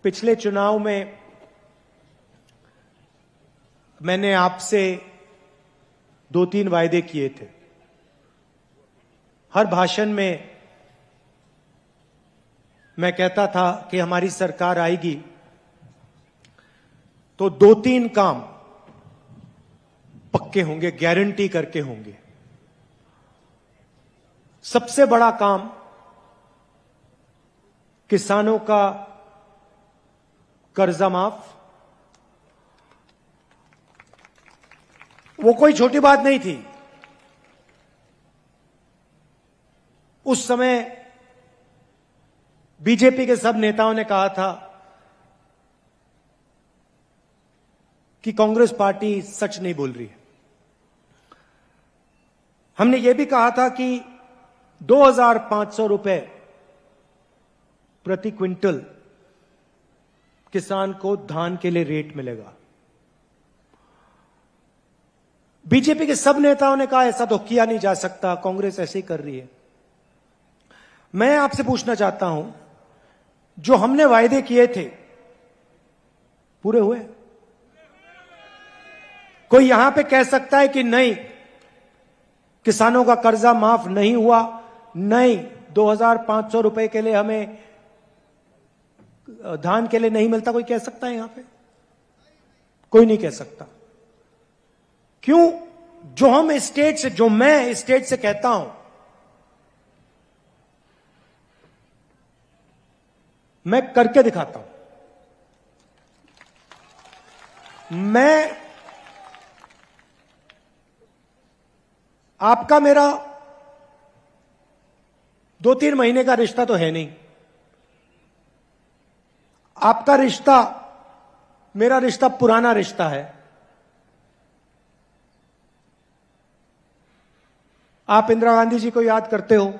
पिछले चुनाव में मैंने आपसे 2-3 वायदे किए थे। हर भाषण में मैं कहता था कि हमारी सरकार आएगी तो 2-3 काम पक्के होंगे, गारंटी करके होंगे। सबसे बड़ा काम किसानों का कर्जा माफ। वो कोई छोटी बात नहीं थी। उस समय बीजेपी के सब नेताओं ने कहा था कि कांग्रेस पार्टी सच नहीं बोल रही है। हमने यह भी कहा था कि 2,500 रुपए प्रति क्विंटल किसान को धान के लिए रेट मिलेगा। बीजेपी के सब नेताओं ने कहा ऐसा तो किया नहीं जा सकता, कांग्रेस ऐसे ही कर रही है। मैं आपसे पूछना चाहता हूं, जो हमने वायदे किए थे पूरे हुए? कोई यहां पे कह सकता है कि नहीं, किसानों का कर्जा माफ नहीं हुआ, नहीं 2,500 रुपए के लिए हमें धान के लिए नहीं मिलता? कोई कह सकता है यहां पे? कोई नहीं कह सकता। क्यों? जो हम स्टेट से, जो मैं स्टेट से कहता हूं, मैं करके दिखाता हूं। मैं आपका मेरा 2-3 महीने का रिश्ता तो है नहीं। आपका रिश्ता, मेरा रिश्ता पुराना रिश्ता है। आप इंदिरा गांधी जी को याद करते हो,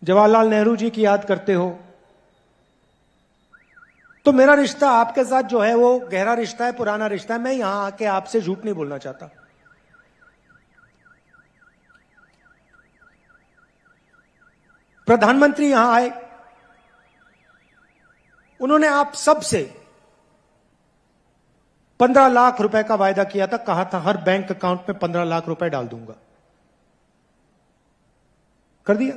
जवाहरलाल नेहरू जी की याद करते हो, तो मेरा रिश्ता आपके साथ जो है वो गहरा रिश्ता है, पुराना रिश्ता है। मैं यहां आके आपसे झूठ नहीं बोलना चाहता। प्रधानमंत्री यहां आए, उन्होंने आप सबसे 15 लाख रुपए का वायदा किया था, कहा था हर बैंक अकाउंट में 15 लाख रुपए डाल दूंगा। कर दिया?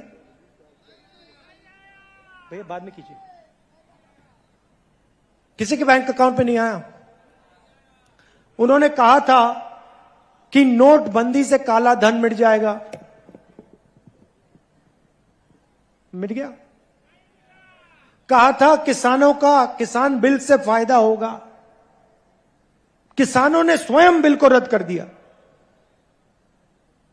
भैया बाद में कीजिए। किसी के बैंक अकाउंट में नहीं आया। उन्होंने कहा था कि नोटबंदी से काला धन मिट जाएगा। मिट गया? कहा था किसानों का, किसान बिल से फायदा होगा। किसानों ने स्वयं बिल को रद्द कर दिया।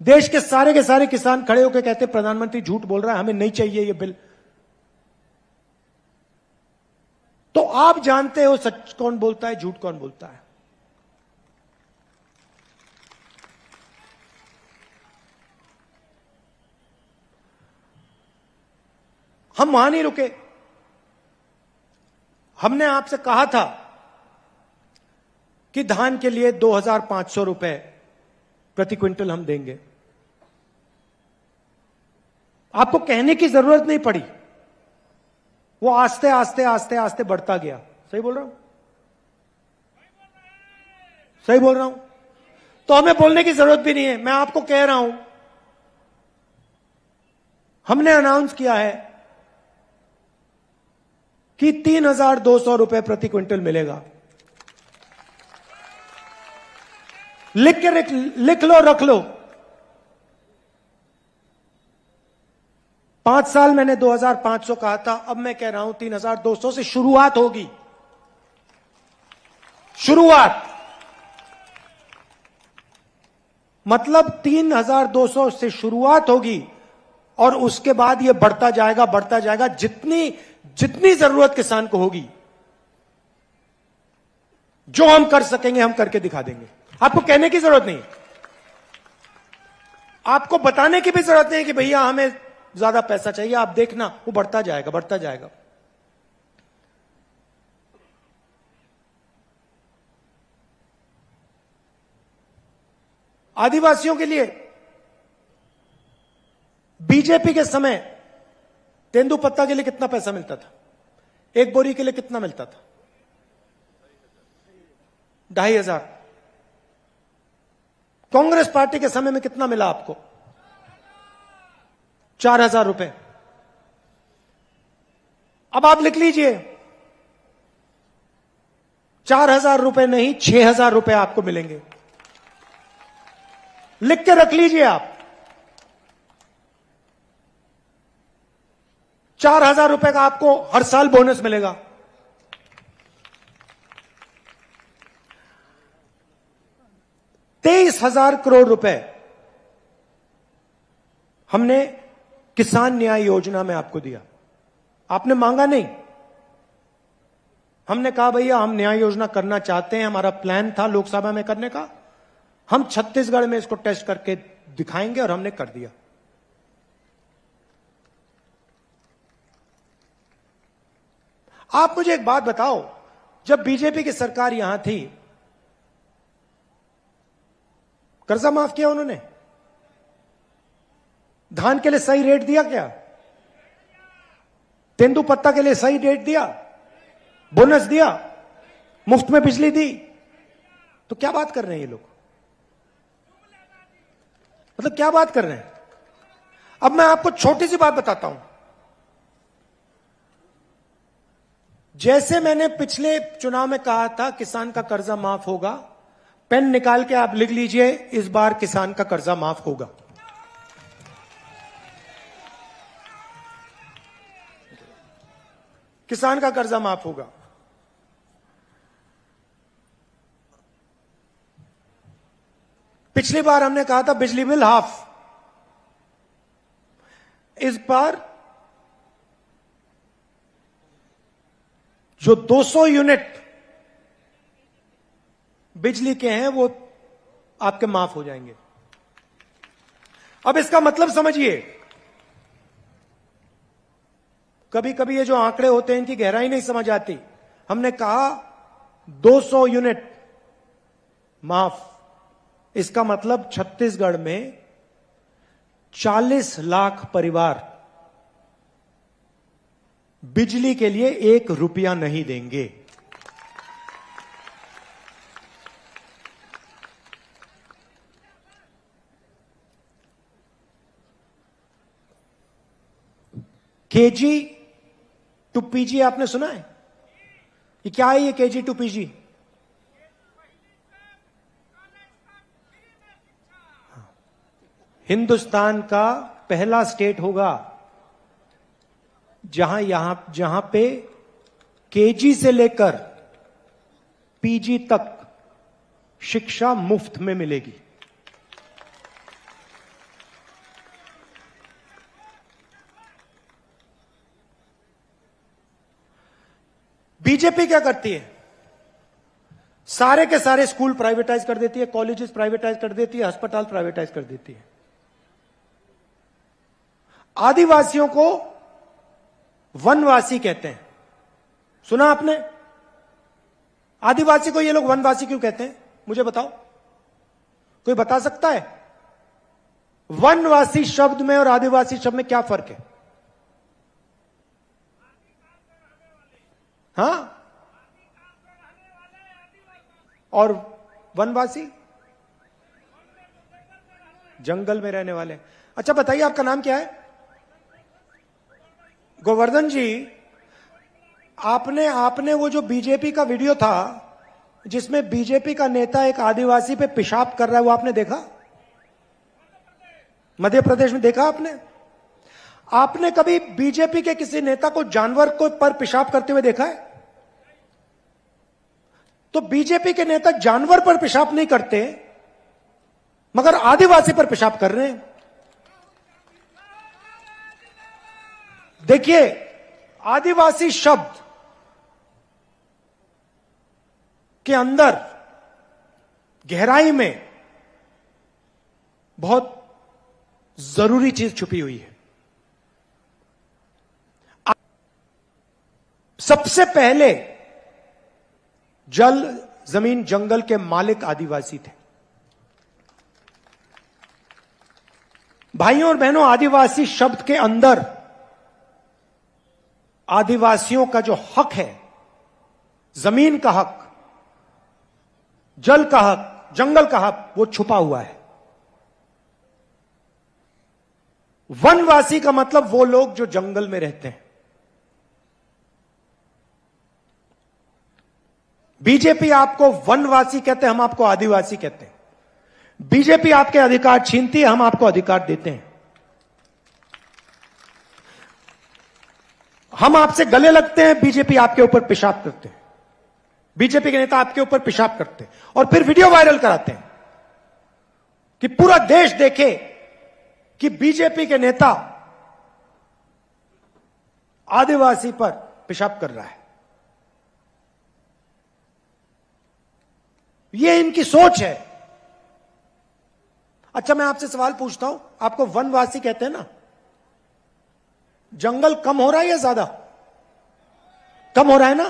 देश के सारे किसान खड़े होकर कहते प्रधानमंत्री झूठ बोल रहा है, हमें नहीं चाहिए ये बिल। तो आप जानते हो सच कौन बोलता है, झूठ कौन बोलता है। हम वहां नहीं रुके। हमने आपसे कहा था कि धान के लिए 2,500 रुपए प्रति क्विंटल हम देंगे। आपको कहने की जरूरत नहीं पड़ी, वो आस्ते आस्ते आस्ते आस्ते बढ़ता गया। सही बोल रहा हूं? सही बोल रहा हूं? तो हमें बोलने की जरूरत भी नहीं है। मैं आपको कह रहा हूं, हमने अनाउंस किया है कि 3,200 रुपए प्रति क्विंटल मिलेगा। लिख लो, रख लो। 5 साल मैंने 2,500 कहा था, अब मैं कह रहा हूं 3,200 से शुरुआत होगी। शुरुआत मतलब 3,200 से शुरुआत होगी और उसके बाद यह बढ़ता जाएगा, बढ़ता जाएगा। जितनी जरूरत किसान को होगी, जो हम कर सकेंगे हम करके दिखा देंगे। आपको कहने की जरूरत नहीं, आपको बताने की भी जरूरत नहीं कि भैया हमें ज्यादा पैसा चाहिए। आप देखना वो बढ़ता जाएगा, बढ़ता जाएगा। आदिवासियों के लिए बीजेपी के समय तेंदुपत्ता के लिए कितना पैसा मिलता था? एक बोरी के लिए कितना मिलता था? 2,500। कांग्रेस पार्टी के समय में कितना मिला आपको? 4,000 रुपए। अब आप लिख लीजिए, 4,000 रुपए नहीं, 6,000 रुपए आपको मिलेंगे। लिख के रख लीजिए आप। 4,000 रुपए का आपको हर साल बोनस मिलेगा। ₹23,000 रुपए हमने किसान न्याय योजना में आपको दिया। आपने मांगा नहीं। हमने कहा भैया हम न्याय योजना करना चाहते हैं, हमारा प्लान था लोकसभा में करने का, हम छत्तीसगढ़ में इसको टेस्ट करके दिखाएंगे, और हमने कर दिया। आप मुझे एक बात बताओ, जब बीजेपी की सरकार यहां थी, कर्जा माफ किया उन्होंने? धान के लिए सही रेट दिया क्या? तेंदुपत्ता के लिए सही रेट दिया? बोनस दिया? मुफ्त में बिजली दी? तो क्या बात कर रहे हैं ये लोग? मतलब क्या बात कर रहे हैं? अब मैं आपको छोटी सी बात बताता हूं। जैसे मैंने पिछले चुनाव में कहा था किसान का कर्जा माफ होगा, पेन निकाल के आप लिख लीजिए, इस बार किसान का कर्जा माफ होगा। किसान का कर्जा माफ होगा। पिछली बार हमने कहा था बिजली बिल हाफ, इस बार जो 200 यूनिट बिजली के हैं वो आपके माफ हो जाएंगे। अब इसका मतलब समझिए, कभी कभी ये जो आंकड़े होते हैं इनकी गहराई नहीं समझ आती। हमने कहा 200 यूनिट माफ, इसका मतलब छत्तीसगढ़ में 40 लाख परिवार बिजली के लिए 1 रुपया नहीं देंगे। केजी टू पीजी आपने सुना है? ये क्या है ये केजी टू पीजी? हिंदुस्तान का पहला स्टेट होगा जहां पे केजी से लेकर पीजी तक शिक्षा मुफ्त में मिलेगी। बीजेपी क्या करती है? सारे के सारे स्कूल प्राइवेटाइज कर देती है, कॉलेजेस प्राइवेटाइज कर देती है, अस्पताल प्राइवेटाइज कर देती है। आदिवासियों को वनवासी कहते हैं, सुना आपने? आदिवासी को ये लोग वनवासी क्यों कहते हैं? मुझे बताओ, कोई बता सकता है? वनवासी शब्द में और आदिवासी शब्द में क्या फर्क है? हाँ? और वनवासी जंगल में रहने वाले। अच्छा बताइए, आपका नाम क्या है? गोवर्धन जी, आपने वो जो बीजेपी का वीडियो था जिसमें बीजेपी का नेता एक आदिवासी पे पेशाब कर रहा है, वो आपने देखा? मध्य प्रदेश में देखा आपने? आपने कभी बीजेपी के किसी नेता को जानवर को पर पेशाब करते हुए देखा है? तो बीजेपी के नेता जानवर पर पेशाब नहीं करते, मगर आदिवासी पर पेशाब कर रहे हैं। देखिए, आदिवासी शब्द के अंदर गहराई में बहुत जरूरी चीज छुपी हुई है। सबसे पहले जल, जमीन, जंगल के मालिक आदिवासी थे। भाइयों और बहनों, आदिवासी शब्द के अंदर आदिवासियों का जो हक है, जमीन का हक, जल का हक, जंगल का हक, वो छुपा हुआ है। वनवासी का मतलब वो लोग जो जंगल में रहते हैं। बीजेपी आपको वनवासी कहते हैं, हम आपको आदिवासी कहते हैं। बीजेपी आपके अधिकार छीनती है, हम आपको अधिकार देते हैं। हम आपसे गले लगते हैं, बीजेपी आपके ऊपर पेशाब करते हैं। बीजेपी के नेता आपके ऊपर पेशाब करते हैं और फिर वीडियो वायरल कराते हैं कि पूरा देश देखे कि बीजेपी के नेता आदिवासी पर पेशाब कर रहा है। यह इनकी सोच है। अच्छा, मैं आपसे सवाल पूछता हूं, आपको वनवासी कहते हैं ना? जंगल कम हो रहा है या ज्यादा? कम हो रहा है ना?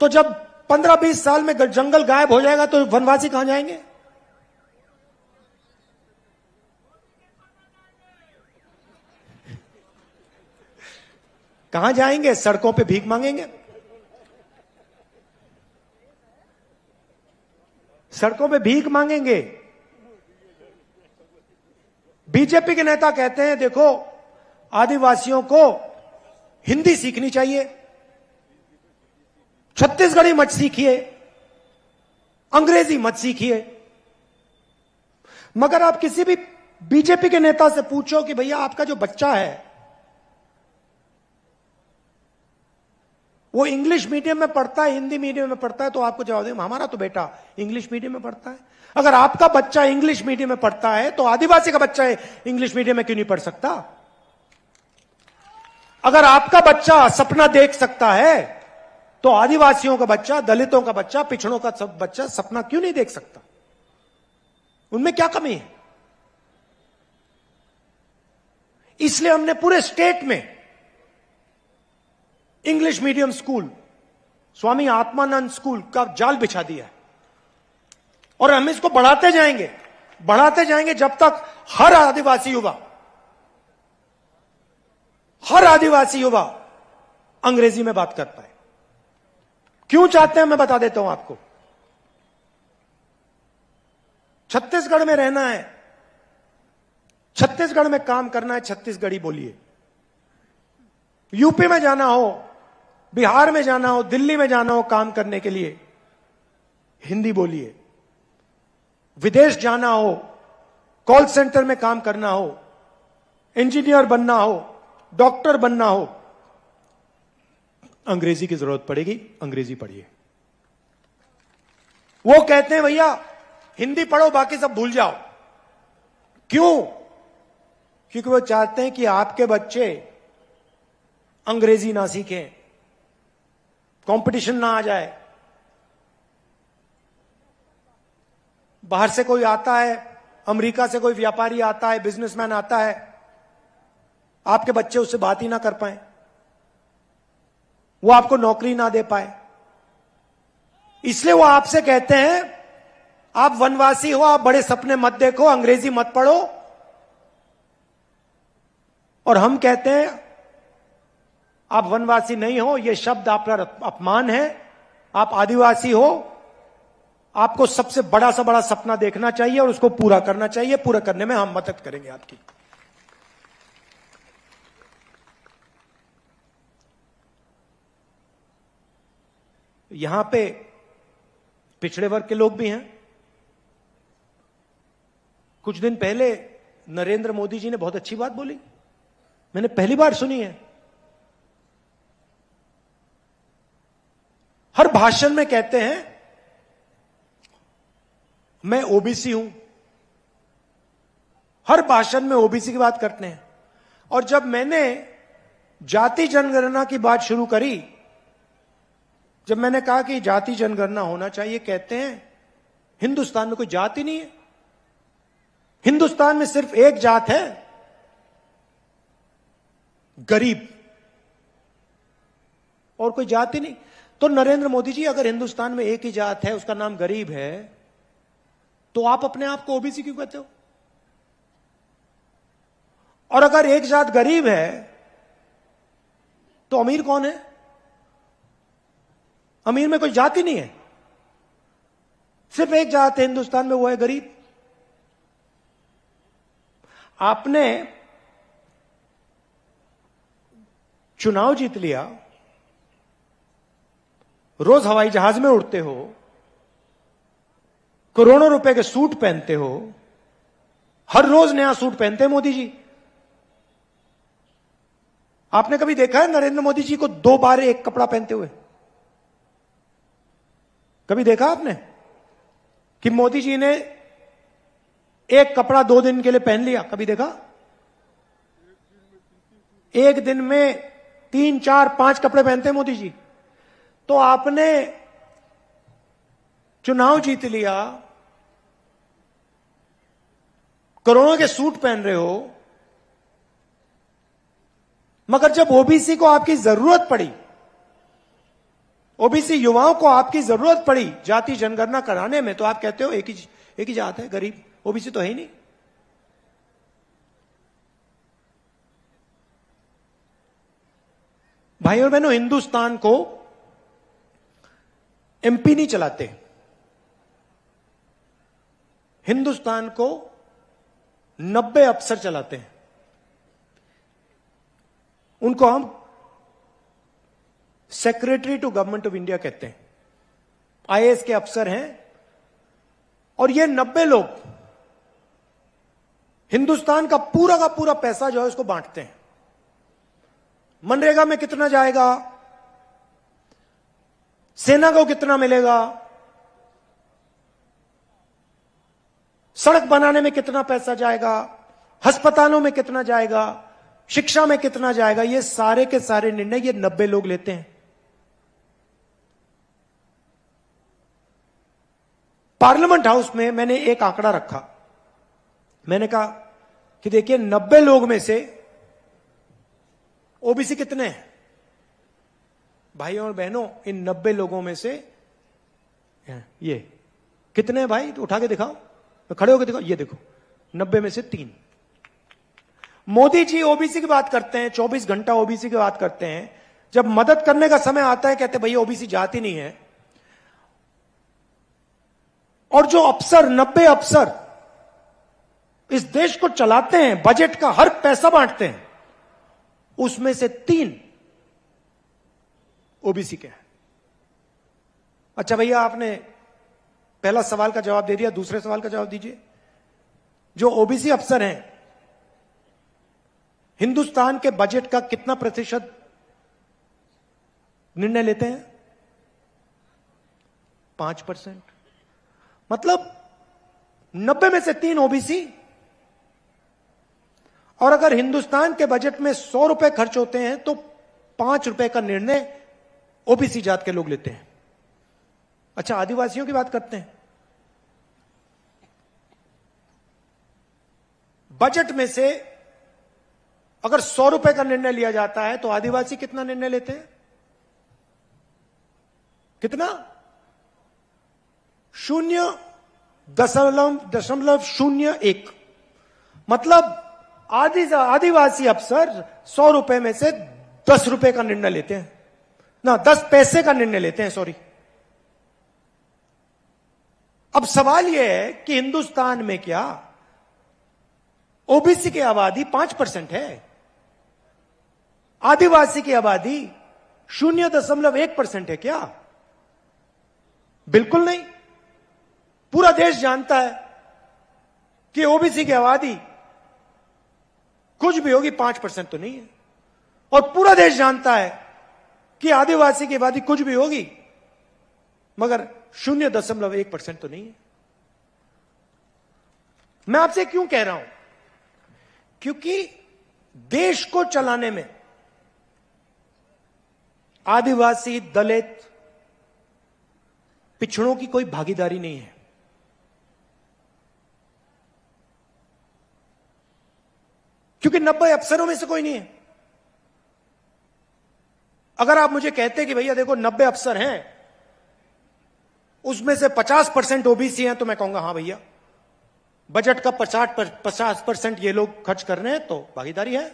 तो जब 15-20 साल में जंगल गायब हो जाएगा तो वनवासी कहां जाएंगे? कहां जाएंगे? सड़कों पे भीख मांगेंगे। सड़कों पे भीख मांगेंगे। बीजेपी के नेता कहते हैं देखो, आदिवासियों को हिंदी सीखनी चाहिए, छत्तीसगढ़ी मत सीखिए, अंग्रेजी मत सीखिए। मगर आप किसी भी बीजेपी के नेता से पूछो कि भैया आपका जो बच्चा है वो इंग्लिश मीडियम में पढ़ता है, हिंदी मीडियम में पढ़ता है, तो आपको जवाब देंगे हमारा तो बेटा इंग्लिश मीडियम में पढ़ता है। अगर आपका बच्चा इंग्लिश मीडियम में पढ़ता है तो आदिवासी का बच्चा इंग्लिश मीडियम में क्यों नहीं पढ़ सकता? अगर आपका बच्चा सपना देख सकता है तो आदिवासियों का बच्चा, दलितों का बच्चा, पिछड़ों का सब बच्चा सपना क्यों नहीं देख सकता? उनमें क्या कमी है? इसलिए हमने पूरे स्टेट में English medium school, Swami Atmanand school का जाल बिछा दिया है और हम इसको बढ़ाते जाएंगे जब तक हर आदिवासी युवा अंग्रेजी में बात कर पाए। क्यों चाहते हैं मैं बता देता हूं आपको। छत्तीसगढ़ में रहना है, छत्तीसगढ़ में काम करना है, छत्तीसगढ़ी बोलिए। यूपी में जाना हो, बिहार में जाना हो, दिल्ली में जाना हो काम करने के लिए, हिंदी बोलिए। विदेश जाना हो, कॉल सेंटर में काम करना हो, इंजीनियर बनना हो, डॉक्टर बनना हो, अंग्रेजी की जरूरत पड़ेगी, अंग्रेजी पढ़िए। वो कहते हैं भैया हिंदी पढ़ो बाकी सब भूल जाओ। क्यों? क्योंकि वो चाहते हैं कि आपके बच्चे अंग्रेजी ना सीखें, कंपटीशन ना आ जाए। बाहर से कोई आता है, अमेरिका से कोई व्यापारी आता है, बिजनेसमैन आता है, आपके बच्चे उससे बात ही ना कर पाए, वो आपको नौकरी ना दे पाए। इसलिए वो आपसे कहते हैं आप वनवासी हो, आप बड़े सपने मत देखो, अंग्रेजी मत पढ़ो। और हम कहते हैं आप वनवासी नहीं हो, यह शब्द आप पर अपमान है। आप आदिवासी हो, आपको सबसे बड़ा से बड़ा सपना देखना चाहिए और उसको पूरा करना चाहिए। पूरा करने में हम मदद करेंगे आपकी। यहां पे पिछड़े वर्ग के लोग भी हैं। कुछ दिन पहले नरेंद्र मोदी जी ने बहुत अच्छी बात बोली, मैंने पहली बार सुनी है। हर भाषण में कहते हैं मैं ओबीसी हूं, हर भाषण में ओबीसी की बात करते हैं। और जब मैंने जाति जनगणना की बात शुरू करी, जब मैंने कहा कि जाति जनगणना होना चाहिए, कहते हैं हिंदुस्तान में कोई जाति नहीं है, हिंदुस्तान में सिर्फ एक जात है, गरीब, और कोई जाति नहीं। तो नरेंद्र मोदी जी, अगर हिंदुस्तान में एक ही जात है, उसका नाम गरीब है, तो आप अपने आप को ओबीसी क्यों कहते हो? और अगर एक जात गरीब है तो अमीर कौन है? अमीर में कोई जाति नहीं है, सिर्फ एक जात है हिंदुस्तान में, वो है गरीब। आपने चुनाव जीत लिया, रोज हवाई जहाज में उड़ते हो, करोड़ों रुपए के सूट पहनते हो, हर रोज नया सूट पहनते हैं मोदी जी। आपने कभी देखा है नरेंद्र मोदी जी को 2 बार एक कपड़ा पहनते हुए? कभी देखा आपने कि मोदी जी ने एक कपड़ा 2 दिन के लिए पहन लिया? कभी देखा? एक दिन में 3, 4, 5 कपड़े पहनते हैं मोदी जी। तो आपने चुनाव जीत लिया, करोड़ों के सूट पहन रहे हो, मगर जब ओबीसी को आपकी जरूरत पड़ी, ओबीसी युवाओं को आपकी जरूरत पड़ी जाति जनगणना कराने में, तो आप कहते हो एक ही जात है, गरीब, ओबीसी तो है ही नहीं। भाई और बहनों, हिंदुस्तान को एमपी नहीं चलाते, हिंदुस्तान को 90 अफसर चलाते हैं। उनको हम secretary to government of India कहते हैं, आईएएस के अफसर हैं। और ये 90 लोग हिंदुस्तान का पूरा पैसा जो है उसको बांटते हैं। मनरेगा में कितना जाएगा, सेना को कितना मिलेगा, सड़क बनाने में कितना पैसा जाएगा, अस्पतालों में कितना जाएगा, शिक्षा में कितना जाएगा, ये सारे के सारे निर्णय ये 90 लोग लेते हैं। पार्लियामेंट हाउस में मैंने एक आंकड़ा रखा, मैंने कहा कि देखिए 90 लोग में से ओबीसी कितने हैं? भाइयों और बहनों, इन 90 लोगों में से ये कितने हैं भाई? तो उठा के दिखाओ, तो खड़े होकर दिखाओ, ये देखो 90 में से 3। मोदी जी ओबीसी की बात करते हैं, 24 घंटा ओबीसी की बात करते हैं, जब मदद करने का समय आता है कहते भैया ओबीसी जाति नहीं है। और जो अफसर 90 अफसर इस देश को चलाते हैं, बजट का हर पैसा बांटते हैं, उसमें से 3 ओबीसी के हैं। अच्छा भैया, आपने पहला सवाल का जवाब दे दिया, दूसरे सवाल का जवाब दीजिए। जो ओबीसी अफसर हैं, हिंदुस्तान के बजट का कितना प्रतिशत निर्णय लेते हैं? 5%। मतलब 90 में से 3 ओबीसी। और अगर हिंदुस्तान के बजट में 100 रुपए खर्च होते हैं तो 5 रुपए का निर्णय ओबीसी जात के लोग लेते हैं। अच्छा, आदिवासियों की बात करते हैं। बजट में से अगर 100 रुपए का निर्णय लिया जाता है तो आदिवासी कितना निर्णय लेते हैं? कितना? 0.01। मतलब आदिवासी अफसर 100 रुपए में से 10 रुपए का निर्णय लेते हैं, ना 10 पैसे का निर्णय लेते हैं, सॉरी। अब सवाल यह है कि हिंदुस्तान में क्या ओबीसी की आबादी 5% है? आदिवासी की आबादी 0.1% है क्या? बिल्कुल नहीं। पूरा देश जानता है कि ओबीसी की आबादी कुछ भी होगी, 5% तो नहीं है। और पूरा देश जानता है कि आदिवासी की आबादी कुछ भी होगी, मगर 0.1% तो नहीं है। मैं आपसे क्यों कह रहा हूं? क्योंकि देश को चलाने में आदिवासी, दलित, पिछड़ों की कोई भागीदारी नहीं है। क्योंकि 90 अफसरों में से कोई नहीं है। अगर आप मुझे कहते कि भैया देखो 90 अफसर हैं, उसमें से 50% ओबीसी हैं, तो मैं कहूंगा हां भैया, बजट का 50% ये लोग खर्च कर रहे हैं तो भागीदारी है।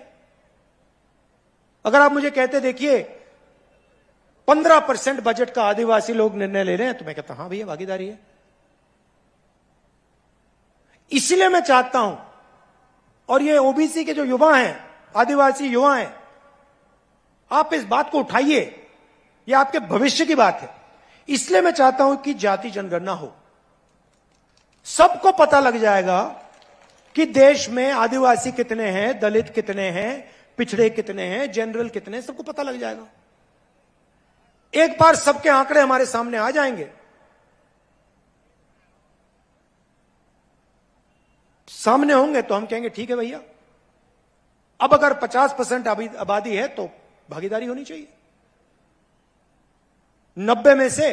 अगर आप मुझे कहते देखिए 15% बजट का आदिवासी लोग निर्णय ले रहे हैं, तो मैं कहता हां भैया भागीदारी है। इसलिए मैं चाहता हूं, और ये ओबीसी के जो युवा हैं, आदिवासी युवा हैं, आप इस बात को उठाइए, ये आपके भविष्य की बात है। इसलिए मैं चाहता हूं कि जाति जनगणना हो, सबको पता लग जाएगा कि देश में आदिवासी कितने हैं, दलित कितने हैं, पिछड़े कितने हैं, जनरल कितने हैं, सबको पता लग जाएगा। एक बार सबके आंकड़े हमारे सामने आ जाएंगे, सामने होंगे, तो हम कहेंगे ठीक है भैया, अब अगर 50% आबादी है तो भागीदारी होनी चाहिए। 90 में से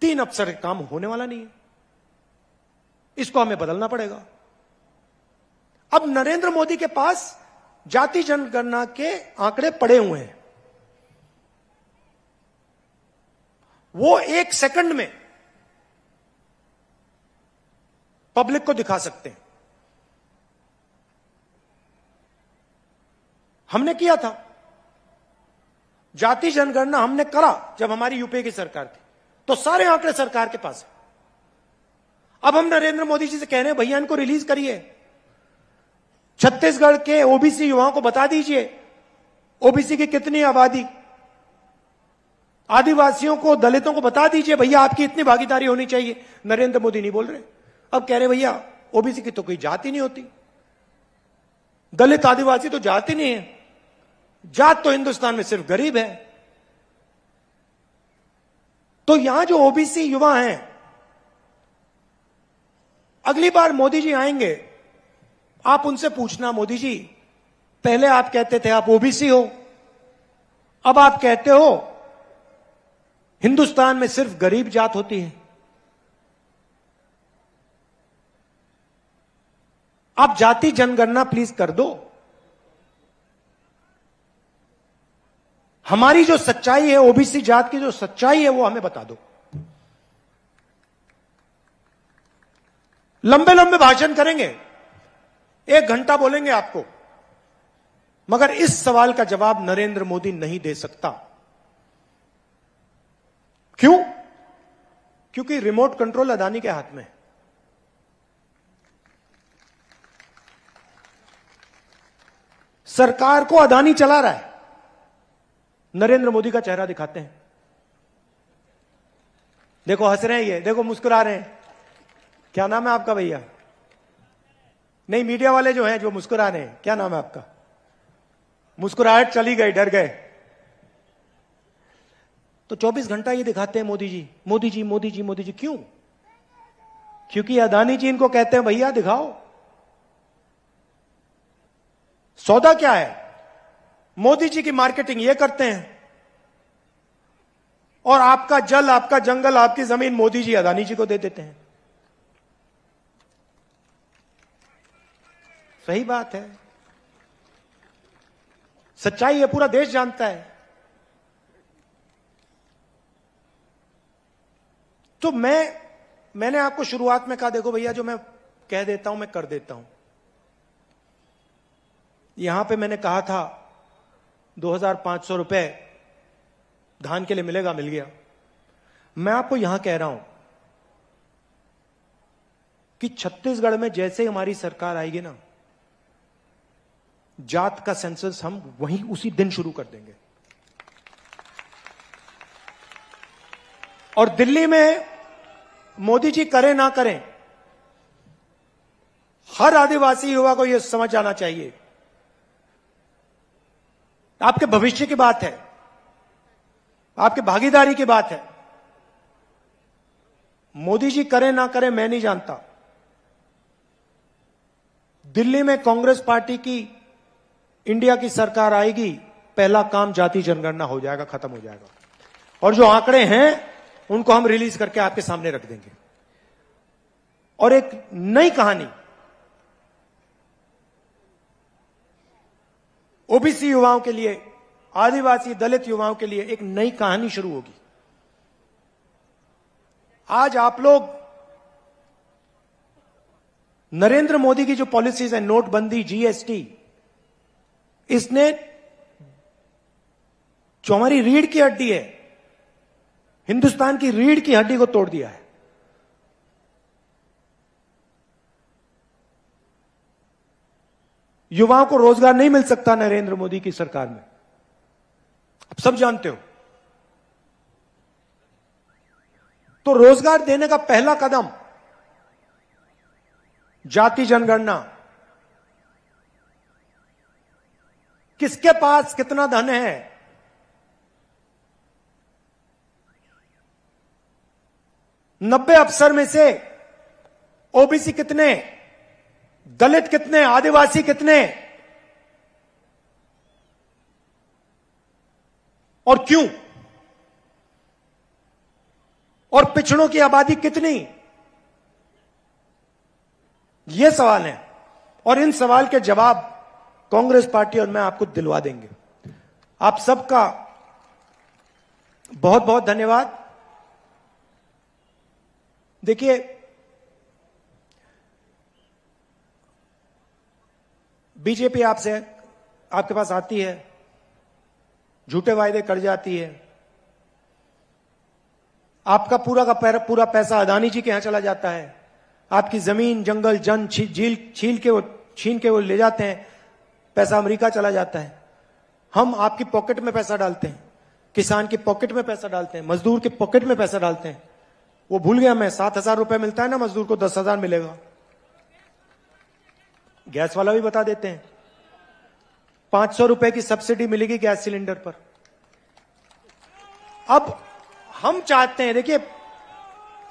3 अफसर काम होने वाला नहीं है, इसको हमें बदलना पड़ेगा। अब नरेंद्र मोदी के पास जाति जनगणना के आंकड़े पड़े हुए हैं, वो 1 सेकंड में पब्लिक को दिखा सकते हैं। हमने किया था जाति जनगणना, हमने करा जब हमारी यूपीए की सरकार थी, तो सारे आंकड़े सरकार के पास है। अब हम नरेंद्र मोदी जी से कह रहे हैं भैया इनको रिलीज करिए, छत्तीसगढ़ के ओबीसी युवाओं को बता दीजिए ओबीसी की कितनी आबादी, आदिवासियों को, दलितों को बता दीजिए भैया आपकी इतनी भागीदारी होनी चाहिए। नरेंद्र मोदी नहीं बोल रहे, अब कह रहे भैया ओबीसी की तो कोई जाति नहीं होती, दलित आदिवासी तो जाति नहीं है, जात तो हिंदुस्तान में सिर्फ गरीब है। तो यहां जो ओबीसी युवा हैं, अगली बार मोदी जी आएंगे, आप उनसे पूछना मोदी जी पहले आप कहते थे आप ओबीसी हो, अब आप कहते हो हिंदुस्तान में सिर्फ गरीब जात होती है। आप जाति जनगणना प्लीज कर दो, हमारी जो सच्चाई है, ओबीसी जात की जो सच्चाई है वो हमें बता दो। लंबे लंबे भाषण करेंगे, 1 घंटा बोलेंगे आपको, मगर इस सवाल का जवाब नरेंद्र मोदी नहीं दे सकता। क्यों? क्योंकि रिमोट कंट्रोल अदानी के हाथ में है। सरकार को अदानी चला रहा है, नरेंद्र मोदी का चेहरा दिखाते हैं। देखो हंस रहे हैं ये, देखो मुस्कुरा रहे हैं। क्या नाम है आपका भैया? नहीं, मीडिया वाले जो हैं जो मुस्कुरा रहे हैं, क्या नाम है आपका? मुस्कुराहट चली गई, डर गए। तो 24 घंटा ये दिखाते हैं मोदी जी, मोदी जी, मोदी जी, मोदी जी। क्यों? क्योंकि अदानी जी इनको कहते हैं भैया दिखाओ सौदा क्या है। मोदी जी की मार्केटिंग ये करते हैं, और आपका जल, आपका जंगल, आपकी जमीन मोदी जी अदानी जी को दे देते हैं। सही बात है, सच्चाई है, पूरा देश जानता है। तो मैंने आपको शुरुआत में कहा देखो भैया जो मैं कह देता हूं मैं कर देता हूं। यहां पे मैंने कहा था 2500 रुपए धान के लिए मिलेगा, मिल गया। मैं आपको यहां कह रहा हूं कि छत्तीसगढ़ में जैसे ही हमारी सरकार आएगी ना, जात का सेंसस हम वहीं उसी दिन शुरू कर देंगे। और दिल्ली में मोदी जी करें ना करें, हर आदिवासी युवा को यह समझ आना चाहिए, आपके भविष्य की बात है, आपके भागीदारी की बात है। मोदी जी करें ना करें मैं नहीं जानता, दिल्ली में कांग्रेस पार्टी की, इंडिया की सरकार आएगी, पहला काम जाति जनगणना हो जाएगा, खत्म हो जाएगा। और जो आंकड़े हैं उनको हम रिलीज करके आपके सामने रख देंगे। और एक नई कहानी ओबीसी युवाओं के लिए, आदिवासी दलित युवाओं के लिए एक नई कहानी शुरू होगी। आज आप लोग नरेंद्र मोदी की जो पॉलिसीज है, नोटबंदी, जीएसटी, इसने जो हमारी रीढ़ की हड्डी है, हिंदुस्तान की रीढ़ की हड्डी को तोड़ दिया है। युवाओं को रोजगार नहीं मिल सकता नरेंद्र मोदी की सरकार में, आप सब जानते हो। तो रोजगार देने का पहला कदम जाति जनगणना, किसके पास कितना धन है, नब्बे अफसर में से ओबीसी कितने, दलित कितने, आदिवासी कितने और क्यों, और पिछड़ों की आबादी कितनी, ये सवाल है। और इन सवाल के जवाब कांग्रेस पार्टी और मैं आपको दिलवा देंगे। आप सबका बहुत बहुत धन्यवाद। देखिए, बीजेपी आपसे, आपके पास आती है, झूठे वायदे कर जाती है, आपका पूरा का पूरा पैसा अदानी जी के यहां चला जाता है, आपकी जमीन जंगल जन झील छीन के वो ले जाते हैं, पैसा अमेरिका चला जाता है। हम आपकी पॉकेट में पैसा डालते हैं, किसान की पॉकेट में पैसा डालते हैं, मजदूर के पॉकेट में पैसा डालते हैं। वो भूल गया मैं, 7,000 रुपए मिलता है ना मजदूर को, 10,000 मिलेगा। गैस वाला भी बता देते हैं, 500 रुपए की सब्सिडी मिलेगी गैस सिलेंडर पर। अब हम चाहते हैं, देखिए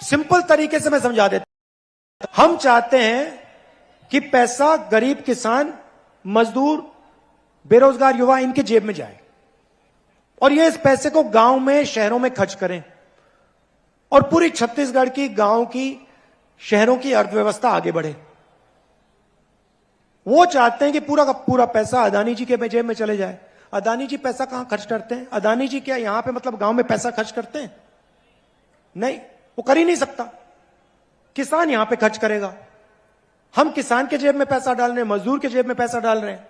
सिंपल तरीके से मैं समझा देता हूं, हम चाहते हैं कि पैसा गरीब किसान, मजदूर, बेरोजगार युवा, इनके जेब में जाए और ये इस पैसे को गांव में, शहरों में खर्च करें और पूरी छत्तीसगढ़ की, गांव की, शहरों की अर्थव्यवस्था आगे बढ़े। वो चाहते हैं कि पूरा का पूरा पैसा अदानी जी के जेब में चले जाए। अदानी जी पैसा कहां खर्च करते हैं? अदानी जी क्या यहां पे मतलब गांव में पैसा खर्च करते हैं? नहीं, वो कर ही नहीं सकता। किसान यहां पे खर्च करेगा। हम किसान के जेब में पैसा डाल रहे हैं, मजदूर के जेब में पैसा डाल रहे हैं।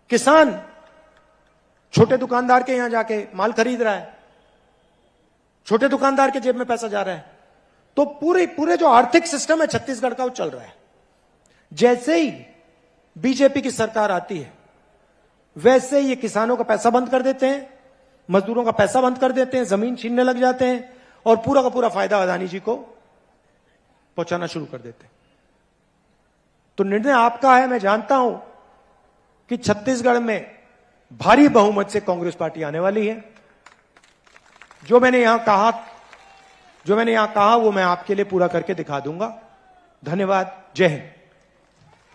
किसान छोटे दुकानदार के यहां जाके माल खरीद रहा है, छोटे दुकानदार के जेब में पैसा जा रहा है। तो पूरे जो आर्थिक सिस्टम है छत्तीसगढ़ का, वो चल रहा है। जैसे ही बीजेपी की सरकार आती है, वैसे ये किसानों का पैसा बंद कर देते हैं, मजदूरों का पैसा बंद कर देते हैं, जमीन छीनने लग जाते हैं और पूरा का पूरा फायदा अदानी जी को पहुंचाना शुरू कर देते हैं। तो निर्णय आपका है। मैं जानता हूं कि छत्तीसगढ़ में भारी बहुमत से कांग्रेस पार्टी आने वाली है। जो मैंने यहां कहा वो मैं आपके लिए पूरा करके दिखा दूंगा। धन्यवाद। जय हिंद।